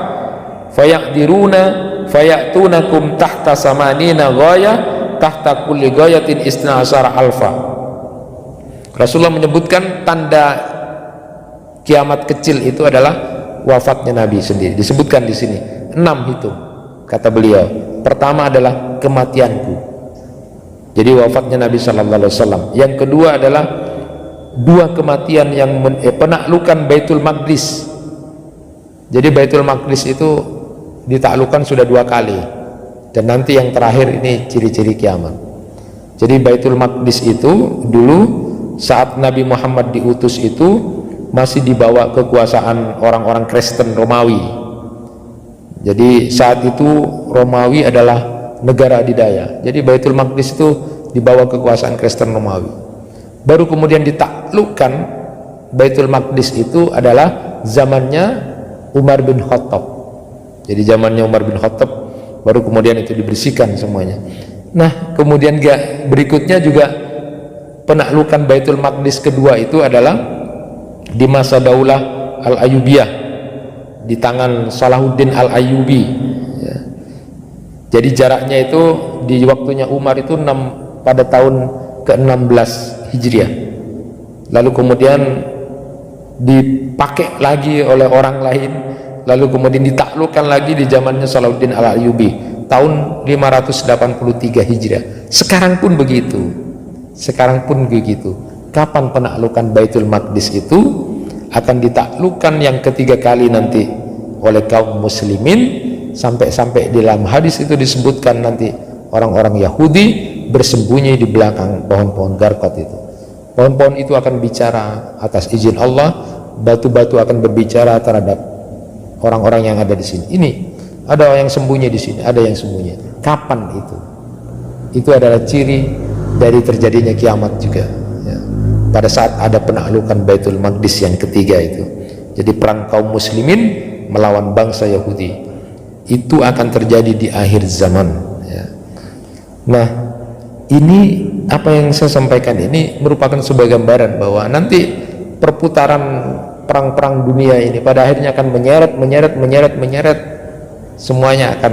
fayaqdiruna fayatunakum tahta samanina ghaya tahta kulli ghayatin isna asara alfa. Rasulullah menyebutkan tanda kiamat kecil itu adalah wafatnya Nabi sendiri, disebutkan di sini 6 itu kata beliau. Pertama adalah kematianku, jadi wafatnya Nabi Sallallahu Alaihi Wasallam. Yang kedua adalah 2 kematian yang penaklukan Baitul Maqdis. Jadi Baitul Maqdis itu ditaklukkan sudah 2 kali, dan nanti yang terakhir ini ciri-ciri kiamat. Jadi Baitul Maqdis itu dulu saat Nabi Muhammad diutus itu masih dibawa kekuasaan orang-orang Kristen Romawi. Jadi saat itu Romawi adalah negara adidaya. Jadi Baitul Maqdis itu dibawa kekuasaan Kristen Romawi. Baru kemudian ditaklukkan Baitul Maqdis itu adalah zamannya Umar bin Khattab. Jadi zamannya Umar bin Khattab baru kemudian itu dibersihkan semuanya. Nah, kemudian berikutnya juga penaklukan Baitul Maqdis kedua itu adalah di masa Daulah Al-Ayyubiyah di tangan Salahuddin Al-Ayyubi ya. Jadi jaraknya itu di waktunya Umar itu pada tahun ke-16 Hijriah. Lalu kemudian dipakai lagi oleh orang lain, lalu kemudian ditaklukkan lagi di zamannya Salahuddin Al-Ayyubi tahun 583 Hijriah. Sekarang pun begitu. Kapan penaklukan Baitul Maqdis itu akan ditaklukkan yang ketiga kali nanti oleh kaum muslimin, sampai di dalam hadis itu disebutkan nanti orang-orang Yahudi bersembunyi di belakang pohon-pohon garqat itu. Pohon-pohon itu akan bicara atas izin Allah, batu-batu akan berbicara terhadap orang-orang yang ada di sini. Ini ada yang sembunyi di sini, ada yang sembunyi. Kapan itu? Itu adalah ciri dari terjadinya kiamat juga ya. Pada saat ada penaklukan Baitul Maqdis yang ketiga itu. Jadi perang kaum muslimin melawan bangsa Yahudi itu akan terjadi di akhir zaman ya. Nah, ini apa yang saya sampaikan ini merupakan sebuah gambaran bahwa nanti perputaran perang-perang dunia ini pada akhirnya akan menyeret, semuanya akan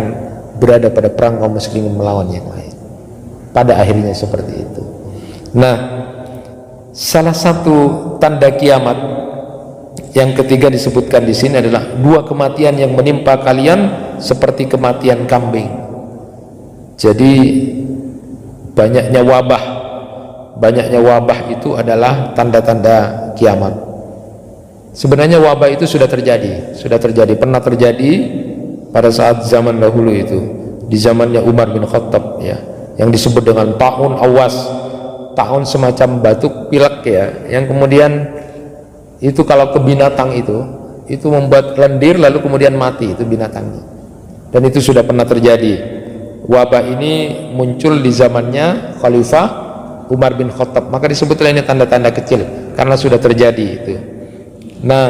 berada pada perang kaum muslimin melawan yang lain. Pada akhirnya seperti itu. Nah, salah satu tanda kiamat yang ketiga disebutkan di sini adalah dua kematian yang menimpa kalian seperti kematian kambing. Jadi banyaknya wabah itu adalah tanda-tanda kiamat. Sebenarnya wabah itu sudah terjadi, pernah terjadi pada saat zaman dahulu itu, di zamannya Umar bin Khattab ya, yang disebut dengan ta'un awas, ta'un semacam batuk pilek ya, yang kemudian itu kalau ke binatang itu membuat lendir lalu kemudian mati itu binatangnya. Dan itu sudah pernah terjadi. Wabah ini muncul di zamannya Khalifah Umar bin Khattab, maka disebutlah ini tanda-tanda kecil karena sudah terjadi itu. Nah,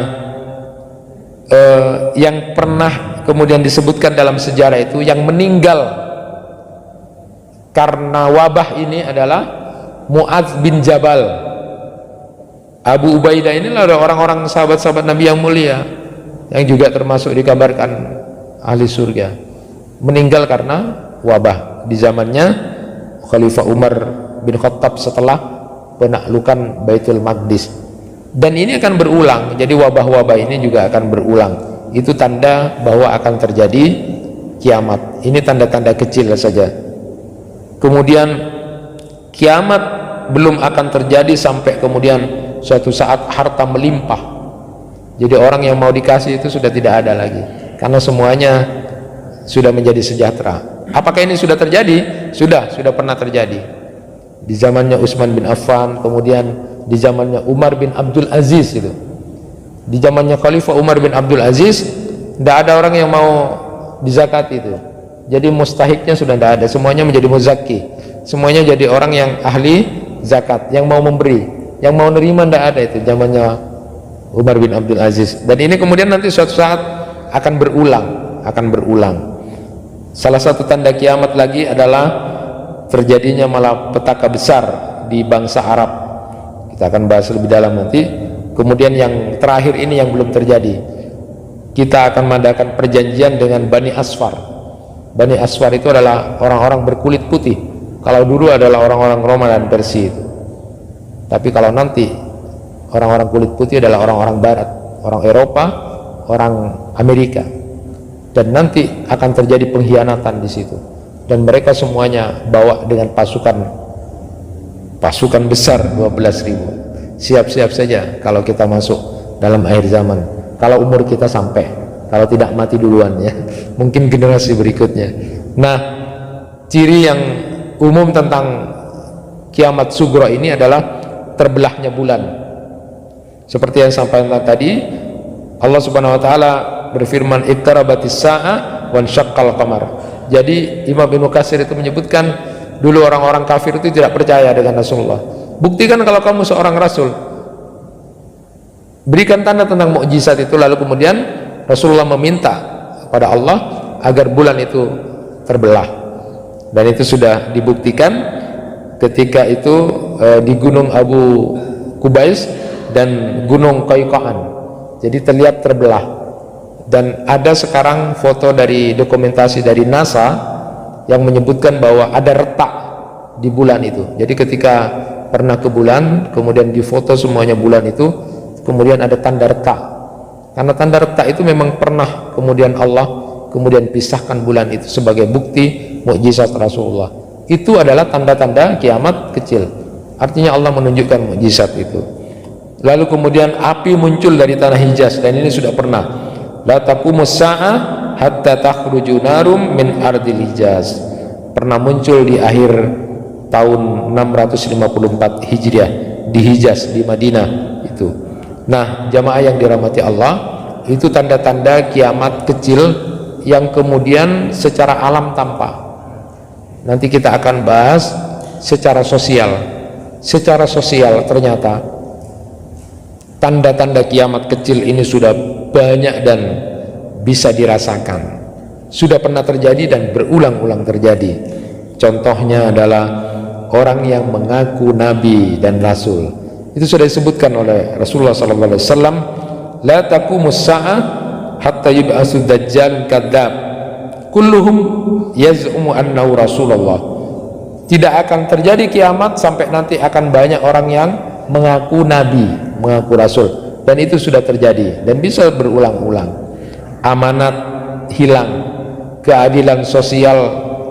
yang pernah kemudian disebutkan dalam sejarah itu yang meninggal karena wabah ini adalah Mu'adz bin Jabal. Abu Ubaidah inilah orang-orang sahabat-sahabat Nabi yang mulia yang juga termasuk dikabarkan ahli surga, meninggal karena wabah di zamannya Khalifah Umar bin Khattab setelah penaklukan Baitul Maqdis. Dan ini akan berulang, jadi wabah-wabah ini juga akan berulang. Itu tanda bahwa akan terjadi kiamat. Ini tanda-tanda kecil saja. Kemudian kiamat belum akan terjadi sampai kemudian suatu saat harta melimpah. Jadi orang yang mau dikasih itu sudah tidak ada lagi, karena semuanya sudah menjadi sejahtera. Apakah ini sudah terjadi? Sudah pernah terjadi di zamannya Utsman bin Affan, kemudian di zamannya Umar bin Abdul Aziz itu. Di zamannya Khalifah Umar bin Abdul Aziz tidak ada orang yang mau dizakat itu. Jadi mustahiknya sudah tidak ada, semuanya menjadi muzaki, semuanya jadi orang yang ahli zakat, yang mau memberi, yang mau nerima tidak ada. Itu zamannya Umar bin Abdul Aziz. Dan ini kemudian nanti suatu saat akan berulang. Salah satu tanda kiamat lagi adalah terjadinya malapetaka besar di bangsa Arab. Kita akan bahas lebih dalam nanti. Kemudian yang terakhir ini yang belum terjadi, kita akan mengadakan perjanjian dengan Bani Asfar. Bani Asfar itu adalah orang-orang berkulit putih. Kalau dulu adalah orang-orang Roma dan Persia itu. Tapi kalau nanti orang-orang kulit putih adalah orang-orang Barat, orang Eropa, orang Amerika. Dan nanti akan terjadi pengkhianatan di situ. Dan mereka semuanya bawa dengan pasukan besar 12.000. Siap-siap saja kalau kita masuk dalam akhir zaman. Kalau umur kita sampai, kalau tidak mati duluan ya, mungkin generasi berikutnya. Nah, ciri yang umum tentang kiamat sughra ini adalah terbelahnya bulan. Seperti yang sampaikan tadi, Allah Subhanahu wa taala berfirman, iqtarabatis saa'ah wan syaqqal qamar. Jadi Imam Ibnu Katsir itu menyebutkan dulu orang-orang kafir itu tidak percaya dengan Rasulullah. buktikan kalau kamu seorang rasul, berikan tanda tentang mukjizat itu. Lalu kemudian Rasulullah meminta kepada Allah agar bulan itu terbelah, dan itu sudah dibuktikan ketika itu di gunung Abu Kubais dan gunung Qayqaan, jadi terlihat terbelah. Dan ada sekarang foto dari dokumentasi dari NASA yang menyebutkan bahwa ada retak di bulan itu. Jadi ketika pernah ke bulan, kemudian difoto semuanya bulan itu, kemudian ada tanda retak. Karena tanda retak itu memang pernah kemudian Allah kemudian pisahkan bulan itu sebagai bukti mukjizat Rasulullah. Itu adalah tanda-tanda kiamat kecil. Artinya Allah menunjukkan mukjizat itu. Lalu kemudian api muncul dari tanah Hijaz, dan ini sudah pernah. La taqumus sa'ah hatta takhruju narum min ardil Hijaz. Pernah muncul di akhir tahun 654 Hijriah di Hijaz, di Madinah itu. Nah, jamaah yang dirahmati Allah, itu tanda-tanda kiamat kecil yang kemudian secara alam tampak. Nanti kita akan bahas secara sosial. Secara sosial ternyata tanda-tanda kiamat kecil ini sudah banyak dan bisa dirasakan. Sudah pernah terjadi dan berulang-ulang terjadi. Contohnya adalah orang yang mengaku nabi dan rasul. Itu sudah disebutkan oleh Rasulullah SAW. La taqumus sa'ah hatta yub'asu dajjal kadzab kulluhum yaz'umu annahu Rasulullah. Tidak akan terjadi kiamat sampai nanti akan banyak orang yang mengaku nabi, mengaku rasul, dan itu sudah terjadi dan bisa berulang-ulang. Amanat hilang, keadilan sosial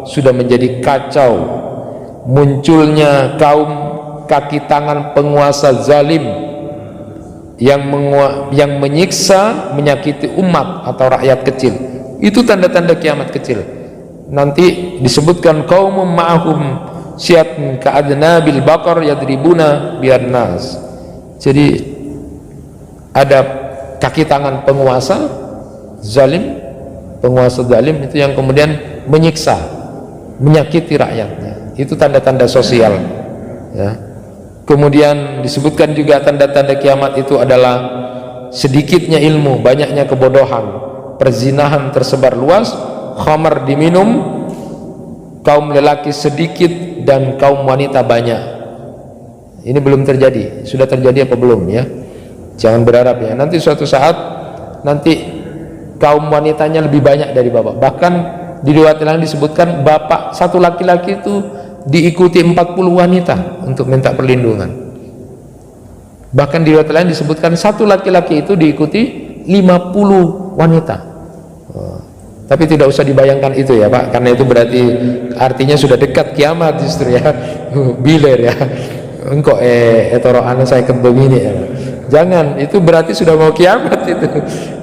sudah menjadi kacau, munculnya kaum kaki tangan penguasa zalim yang menyiksa, menyakiti umat atau rakyat kecil. Itu tanda-tanda kiamat kecil. Nanti disebutkan qaumum ma'ahum syatun ka'adnabil baqar yadribuna biar nas. Jadi ada kaki tangan penguasa zalim, penguasa zalim itu yang kemudian menyiksa, menyakiti rakyatnya. Itu tanda-tanda sosial, ya. Kemudian disebutkan juga tanda-tanda kiamat itu adalah sedikitnya ilmu, banyaknya kebodohan, perzinahan tersebar luas, khamar diminum, kaum lelaki sedikit dan kaum wanita banyak. Ini belum terjadi. Sudah terjadi apa belum, ya? Jangan berharap, ya. Nanti suatu saat nanti kaum wanitanya lebih banyak dari bapak. Bahkan di riwayat lain disebutkan bapak satu laki-laki itu diikuti 40 wanita untuk minta perlindungan. Bahkan di riwayat lain disebutkan satu laki-laki itu diikuti 50 wanita. Tapi tidak usah dibayangkan itu, ya Pak, karena itu berarti artinya sudah dekat kiamat justru, ya. Biler, ya. Engkau etoro ana saya begini, ya. Jangan, itu berarti sudah mau kiamat itu.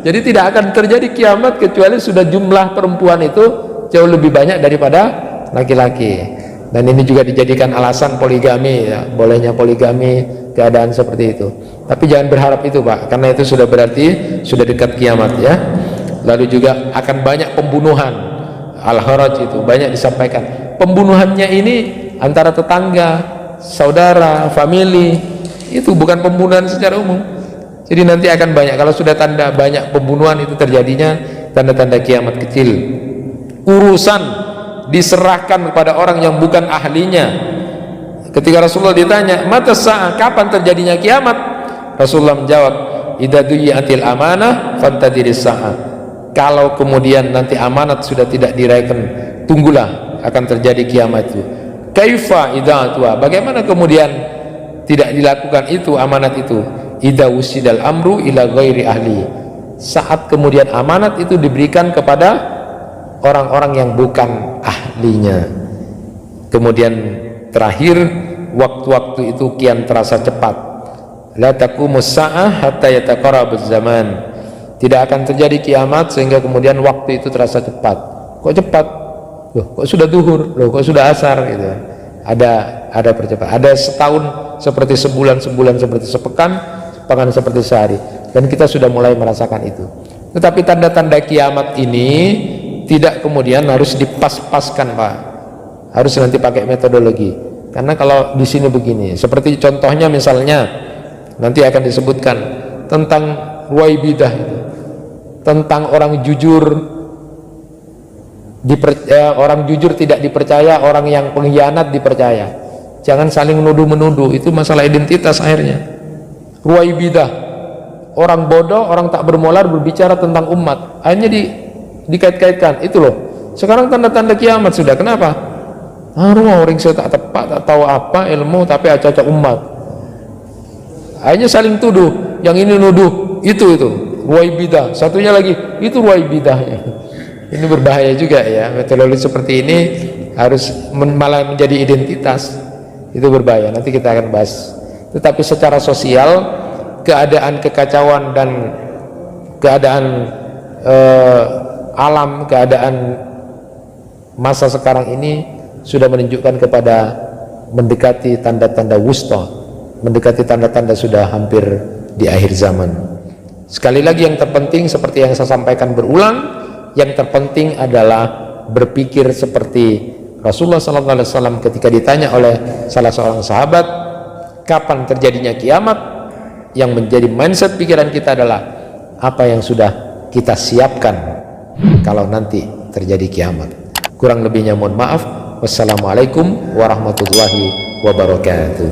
Jadi tidak akan terjadi kiamat kecuali sudah jumlah perempuan itu jauh lebih banyak daripada laki-laki. Dan ini juga dijadikan alasan poligami, ya. Bolehnya poligami, keadaan seperti itu. Tapi jangan berharap itu, Pak, karena itu sudah berarti sudah dekat kiamat, ya. Lalu juga akan banyak pembunuhan. Al-Haraj itu banyak disampaikan. Pembunuhannya ini antara tetangga, saudara, famili. Itu bukan pembunuhan secara umum. Jadi nanti akan banyak. Kalau sudah tanda banyak pembunuhan itu terjadinya tanda-tanda kiamat kecil. Urusan diserahkan kepada orang yang bukan ahlinya. Ketika Rasulullah ditanya, "Mata sa'ah, kapan terjadinya kiamat?" Rasulullah menjawab, "Idza duyi'atil amanah fantadiris sa'ah." Kalau kemudian nanti amanat sudah tidak diraihkan, tunggulah akan terjadi kiamat itu. Kaifa idza'atuha? Bagaimana kemudian tidak dilakukan itu amanat itu? Idza usidal amru ila ghairi ahli. Saat kemudian amanat itu diberikan kepada orang-orang yang bukan ahlinya. Kemudian terakhir, waktu-waktu itu kian terasa cepat. La taqumus sa'ah hatta yataqarrabuz zaman. Tidak akan terjadi kiamat sehingga kemudian waktu itu terasa cepat. Kok cepat? Loh, kok sudah duhur? Loh, kok sudah asar gitu. Ada percepatan. Ada setahun seperti sebulan, sebulan seperti sepekan, sepekan seperti sehari. Dan kita sudah mulai merasakan itu. Tetapi tanda-tanda kiamat ini tidak kemudian harus dipas-paskan, Pak. Harus nanti pakai metodologi. Karena kalau di sini begini, seperti contohnya misalnya nanti akan disebutkan tentang Ruwaibidah itu, tentang orang jujur orang jujur tidak dipercaya, orang yang pengkhianat dipercaya. Jangan saling menuduh-menuduh, itu masalah identitas akhirnya. Ruwaibidah, orang bodoh, orang tak bermolar berbicara tentang umat, akhirnya dikait-kaitkan. Itu loh, sekarang tanda-tanda kiamat sudah. Kenapa? Orang saya tak tepat, tak tahu apa ilmu, tapi acak-acak umat. Akhirnya saling tuduh, yang ini nuduh itu Ruwaibidah, satunya lagi itu Ruwaibidah. Ini berbahaya juga ya, metodologi seperti ini harus malah menjadi identitas, itu berbahaya. Nanti kita akan bahas. Tetapi secara sosial, keadaan kekacauan dan keadaan alam, keadaan masa sekarang ini sudah menunjukkan kepada mendekati tanda-tanda wusta, mendekati tanda-tanda sudah hampir di akhir zaman. Sekali lagi, yang terpenting seperti yang saya sampaikan berulang, yang terpenting adalah berpikir seperti Rasulullah SAW ketika ditanya oleh salah seorang sahabat kapan terjadinya kiamat. Yang menjadi mindset pikiran kita adalah apa yang sudah kita siapkan kalau nanti terjadi kiamat. Kurang lebihnya mohon maaf. Wassalamualaikum warahmatullahi wabarakatuh.